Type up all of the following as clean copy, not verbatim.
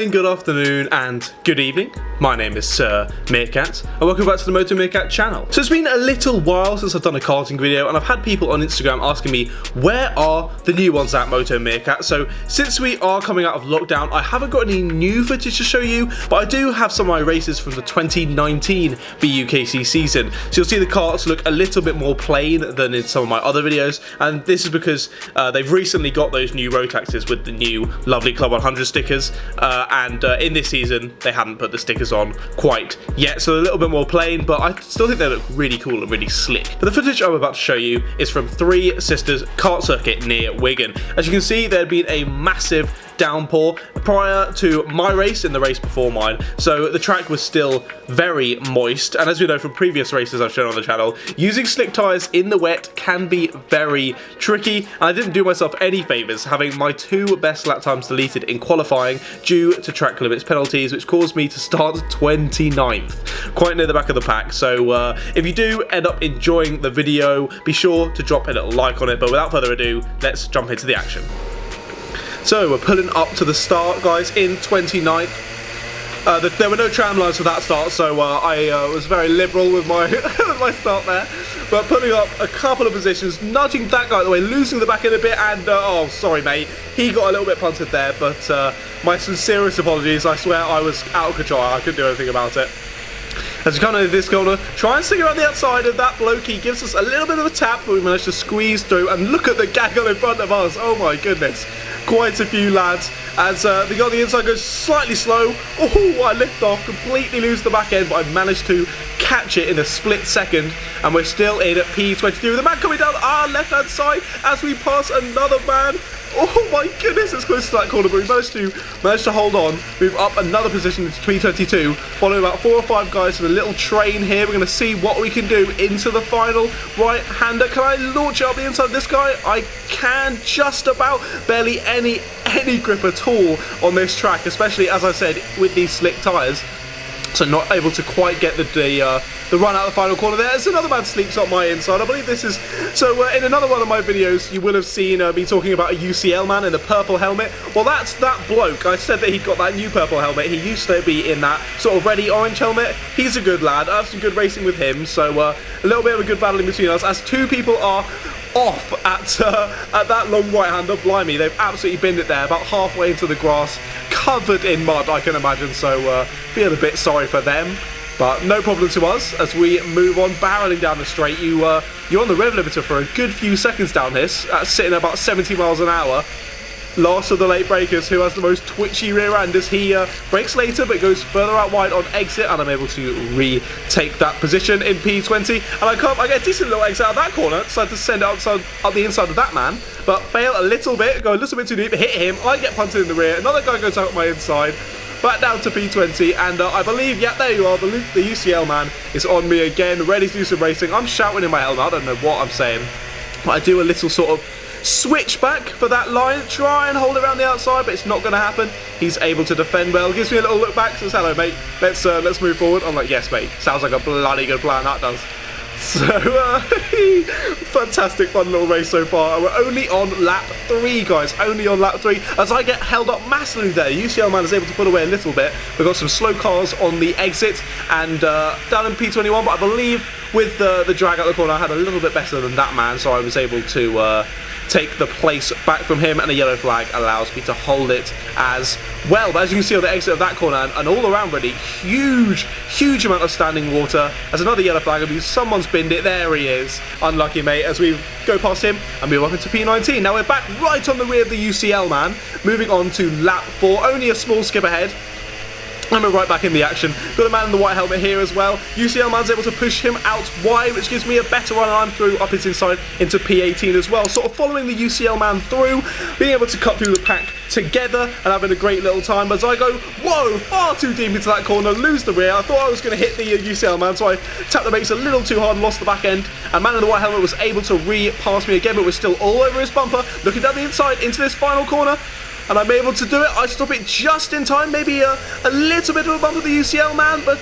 morning, good afternoon, and good evening. My name is Sir Meerkat, and welcome back to the Moto Meerkat channel. So it's been a little while since I've done a karting video, and I've had people on Instagram asking me, where are the new ones at Moto Meerkat? So since we are coming out of lockdown, I haven't got any new footage to show you, but I do have some of my races from the 2019 BUKC season. So you'll see the karts look a little bit more plain than in some of my other videos, and this is because they've recently got those new road taxes with the new lovely Club100 stickers, and in this season they hadn't put the stickers on quite yet, so they're a little bit more plain, but I still think they look really cool and really slick. But the footage I'm about to show you is from Three Sisters kart circuit near Wigan. As you can see, there had been a massive downpour prior to my race and the race before mine, so the track was still very moist, and as we know from previous races I've shown on the channel, using slick tyres in the wet can be very tricky, and I didn't do myself any favours having my two best lap times deleted in qualifying due to track limits penalties, which caused me to start 29th, quite near the back of the pack. So if you do end up enjoying the video, be sure to drop a little like on it, but without further ado, let's jump into the action. So we're pulling up to the start, guys, in 29th. There were no tram lines for that start, so I was very liberal with my with my start there. But putting up a couple of positions, nudging that guy out of the way, losing the back end a bit, and oh, sorry mate, he got a little bit punted there, but my sincerest apologies. I swear I was out of control, I couldn't do anything about it. As we come into this corner, try and stick around the outside of that blokey, gives us a little bit of a tap, but we managed to squeeze through, and look at the gaggle in front of us, oh my goodness. Quite a few lads, as the guy on the inside goes slightly slow. Oh, I lift off, completely lose the back end, but I managed to catch it in a split second, and we're still in at P22 with the man coming down our left hand side as we pass another man. Oh my goodness, it's close to that corner, but we managed to hold on, move up another position into P22, following about 4 or 5 guys with a little train here. We're going to see what we can do into the final right-hander. Can I launch it up the inside of this guy? I can, just about. Barely any grip at all on this track, especially, as I said, with these slick tyres. So not able to quite get the run out of the final corner there. As another man sleeps up my inside. I believe this is... So in another one of my videos, you will have seen me talking about a UCL man in the purple helmet. Well, that's that bloke. I said that he got that new purple helmet. He used to be in that sort of reddy orange helmet. He's a good lad. I have some good racing with him. So a little bit of a good battle in between us, as two people are off at that long right-hander. Blimey, they've absolutely binned it there, about halfway into the grass, covered in mud, I can imagine, so feel a bit sorry for them, but no problem to us as we move on, barreling down the straight. You're on the rev limiter for a good few seconds down this, sitting at about 70 miles an hour. Last of the late breakers, who has the most twitchy rear end, as he brakes later but goes further out wide on exit, and I'm able to retake that position in P20, and I get a decent little exit out of that corner, decide to send it up the inside of that man, but fail a little bit, go a little bit too deep, hit him, I get punted in the rear, another guy goes out my inside, back down to P20, and I believe, yeah, there you are, the UCL man is on me again, ready to do some racing. I'm shouting in my helmet, I don't know what I'm saying, but I do a little sort of switch back for that line, try and hold it around the outside, but it's not going to happen. He's able to defend well, gives me a little look back, says hello mate, let's move forward. I'm like, yes mate, sounds like a bloody good plan, that does. So fantastic fun little race so far. We're only on lap 3, guys, only on lap 3, as I get held up massively there. UCL man is able to pull away a little bit. We've got some slow cars on the exit, and down in P21, but I believe with the drag out the corner I had a little bit better than that man, so I was able to take the place back from him, and a yellow flag allows me to hold it as well. But as you can see on the exit of that corner, and all around really, huge amount of standing water, as another yellow flag, I mean, someone's binned it, there he is, unlucky mate, as we go past him and move up into P19. Now we're back right on the rear of the UCL man, moving on to lap 4, only a small skip ahead. And we're right back in the action. Got a man in the white helmet here as well. UCL man's able to push him out wide, which gives me a better run, and I'm through up his inside into P18 as well. Sort of following the UCL man through, being able to cut through the pack together and having a great little time as I go, whoa, far too deep into that corner, lose the rear. I thought I was going to hit the UCL man, so I tapped the brakes a little too hard and lost the back end. And man in the white helmet was able to re-pass me again, but we're still all over his bumper. Looking down the inside into this final corner. and I'm able to do it. I stop it just in time, maybe a little bit of a bump of the UCL man, but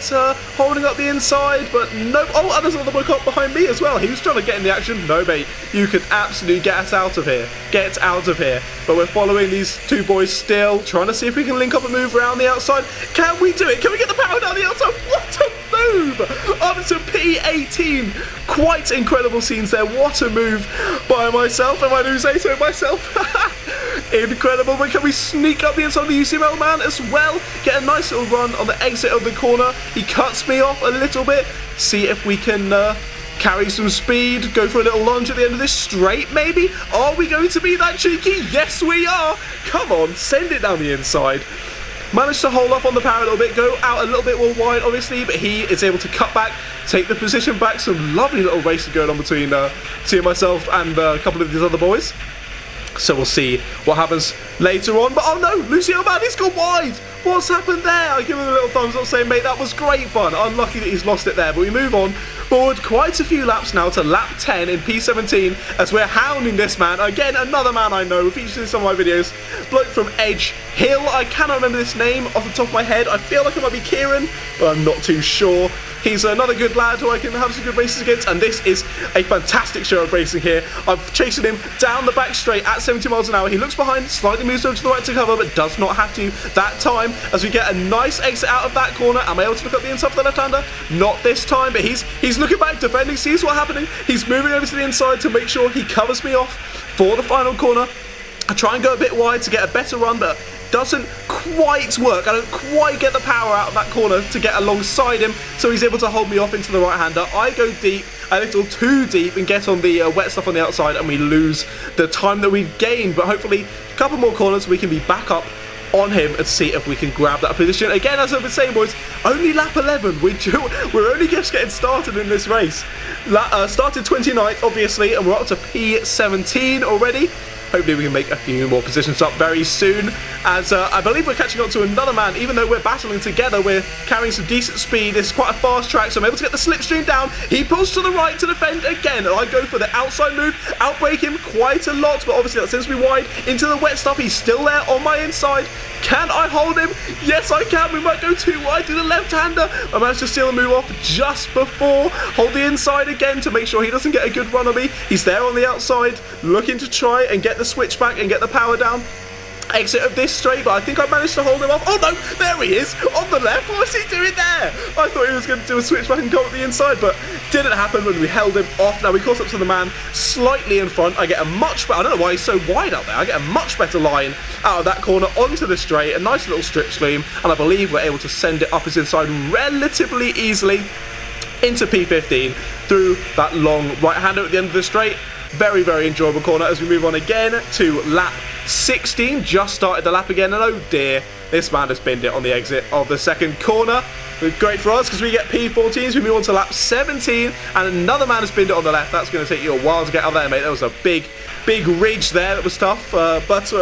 holding up the inside, but no. Oh, and there's another boy cop behind me as well. He was trying to get in the action. No, mate, you can absolutely get us out of here. Get out of here. But we're following these two boys still, trying to see if we can link up and move around the outside. Can we do it? Can we get the power down the outside? What a move! Up to P18. Quite incredible scenes there. What a move by myself. Am I do say so myself? Incredible. But can we sneak up the inside of the UCL man as well? Get a nice little run on the exit of the corner. He cuts me off a little bit. See if we can carry some speed, go for a little lunge at the end of this straight, maybe? Are we going to be that cheeky? Yes, we are. Come on, send it down the inside. Managed to hold up on the power a little bit, go out a little bit more wide, obviously, but he is able to cut back, take the position back. Some lovely little racing going on between myself and a couple of these other boys. So we'll see what happens later on. But oh no, Lucio man, he's gone wide. What's happened there? I give him a little thumbs up saying, mate, that was great fun. Unlucky that he's lost it there, but we move on forward quite a few laps now to lap 10 in P17 as we're hounding this man. Again, another man I know, featured in some of my videos. Bloke from Edge Hill. I cannot remember this name off the top of my head. I feel like it might be Kieran, but I'm not too sure. He's another good lad who I can have some good races against, and this is a fantastic show of racing here. I'm chasing him down the back straight at 70 miles an hour. He looks behind, slightly moves over to the right to cover, but does not have to that time as we get a nice exit out of that corner. Am I able to look up the inside for the left-hander? Not this time, but he's looking back, defending, sees what's happening. He's moving over to the inside to make sure he covers me off for the final corner. I try and go a bit wide to get a better run, but doesn't quite work. I don't quite get the power out of that corner to get alongside him, so he's able to hold me off into the right-hander. I go deep, a little too deep, and get on the wet stuff on the outside, and we lose the time that we've gained. But hopefully, a couple more corners, we can be back up on him and see if we can grab that position. Again, as I've been saying, boys, only lap 11. We're only just getting started in this race. Started 29th, obviously, and we're up to P17 already. Hopefully we can make a few more positions up very soon, as I believe we're catching up to another man. Even though we're battling together, we're carrying some decent speed. This is quite a fast track, so I'm able to get the slipstream down. He pulls to the right to defend again, and I go for the outside move, outbrake him quite a lot, but obviously that sends me wide into the wet stuff. He's still there on my inside. Can I hold him? Yes, I can. We might go too wide to the left-hander. I managed to steal the move off just before. Hold the inside again to make sure he doesn't get a good run on me. He's there on the outside, looking to try and get the switch back and get the power down. Exit of this straight, but I think I managed to hold him off. Oh no, there he is on the left. What's he doing there? I thought he was going to do a switch back and go up the inside, but didn't happen when we held him off. Now we caught up to the man slightly in front. I get a much better, I don't know why he's so wide out there. I get a much better line out of that corner onto the straight, a nice little strip stream, and I believe we're able to send it up his inside relatively easily into P15 through that long right-hander at the end of the straight. Very, very enjoyable corner as we move on again to lap 16. Just started the lap again, and oh dear, this man has binned it on the exit of the second corner. Great for us because we get P14 as we move on to lap 17, and another man has binned it on the left. That's going to take you a while to get out there, mate. That was a big ridge there. That was tough, but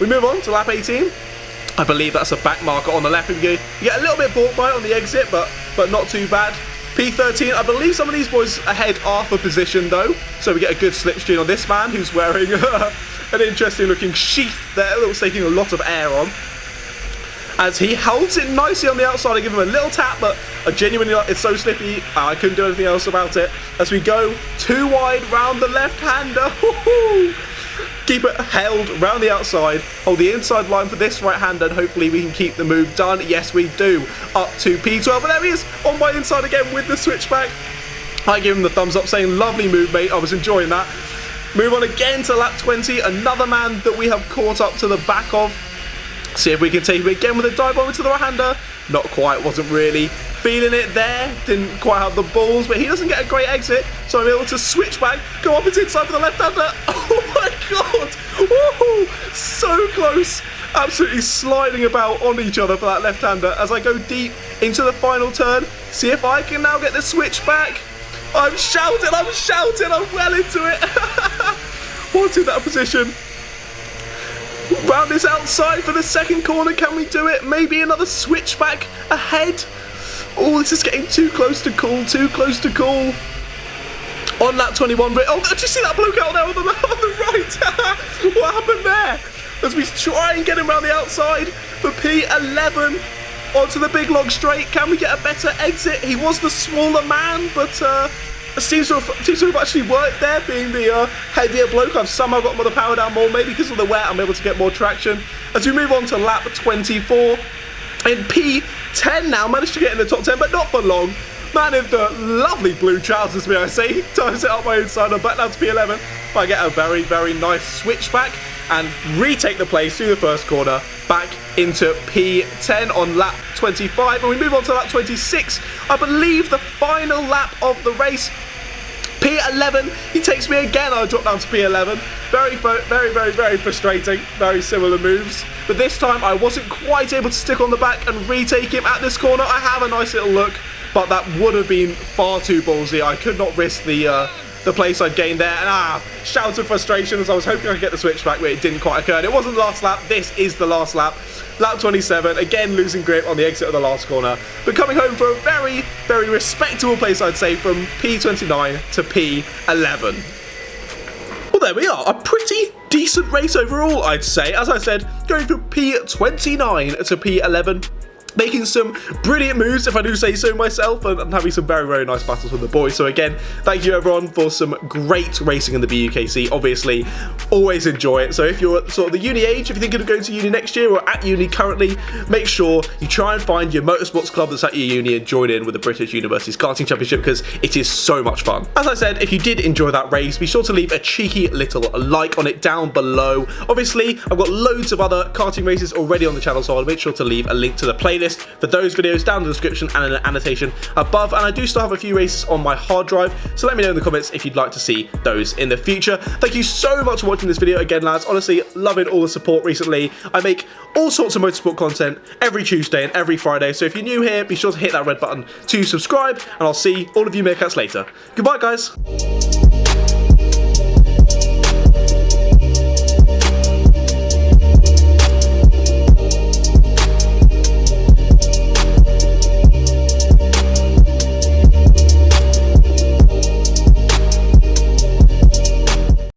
we move on to lap 18. I believe that's a back marker on the left. You get a little bit balked by it on the exit, but not too bad. P13, I believe some of these boys ahead are for position though, so we get a good slipstream on this man who's wearing an interesting looking sheath there that was taking a lot of air on. As he holds it nicely on the outside, I give him a little tap, but I genuinely, it's so slippy, I couldn't do anything else about it. As we go too wide round the left-hander, keep it held round the outside, hold the inside line for this right-hander, and hopefully we can keep the move done. Yes, we do. Up to P12, but there he is on my inside again with the switchback. I give him the thumbs up saying, lovely move, mate. I was enjoying that. Move on again to lap 20. Another man that we have caught up to the back of. See if we can take him again with a dive bomber to the right-hander. Not quite, wasn't really feeling it there. Didn't quite have the balls, but he doesn't get a great exit. So I'm able to switch back, go up his inside for the left-hander. Oh my God! Woohoo! So close. Absolutely sliding about on each other for that left-hander as I go deep into the final turn. See if I can now get the switch back. I'm shouting, I'm well into it. Wanted that position. Round this outside for the second corner, can we do it? Maybe another switchback ahead. Oh, this is getting too close to call, On lap 21, but oh, did you see that bloke out there on the right? What happened there? as we try and get him around the outside for P11 onto the big long straight. Can we get a better exit? He was the smaller man, but seems to have actually worked there, being the heavier bloke. I've somehow got him with the power down more, maybe because of the wet I'm able to get more traction. As we move on to lap 24, in P10 now, managed to get in the top 10, but not for long. Man in the lovely blue trousers, may I say, times it up my inside. I'm back down to P11. I get a very, very nice switchback and retake the place through the first corner, back into P10 on lap 25. And we move on to lap 26, I believe the final lap of the race. P11, he takes me again, I drop down to P11. Very, very frustrating, very similar moves. But this time I wasn't quite able to stick on the back and retake him at this corner. I have a nice little look, but that would have been far too ballsy. I could not risk the place I'd gained there, and shouts of frustration as I was hoping I could get the switchback, but it didn't quite occur. And it wasn't the last lap, this is the last lap. Lap 27, again losing grip on the exit of the last corner, but coming home for a very, very respectable place, I'd say, from P29 to P11. Well, there we are, a pretty decent race overall, I'd say. As I said, going from P29 to P11, making some brilliant moves, if I do say so myself, and having some very, very nice battles with the boys. So again, thank you everyone for some great racing in the BUKC. Obviously, always enjoy it. So if you're at sort of the uni age, if you're thinking of going to uni next year or at uni currently, make sure you try and find your motorsports club that's at your uni and join in with the British Universities Karting Championship, because it is so much fun. As I said, if you did enjoy that race, be sure to leave a cheeky little like on it down below. Obviously, I've got loads of other karting races already on the channel, so I'll make sure to leave a link to the playlist for those videos down in the description and in an annotation above. And I do still have a few races on my hard drive, so let me know in the comments if you'd like to see those in the future. Thank you so much for watching this video again, lads. Honestly, loving all the support recently. I make all sorts of motorsport content every Tuesday and every Friday, so if you're new here, be sure to hit that red button to subscribe, and I'll see all of you meerkats later. Goodbye, guys.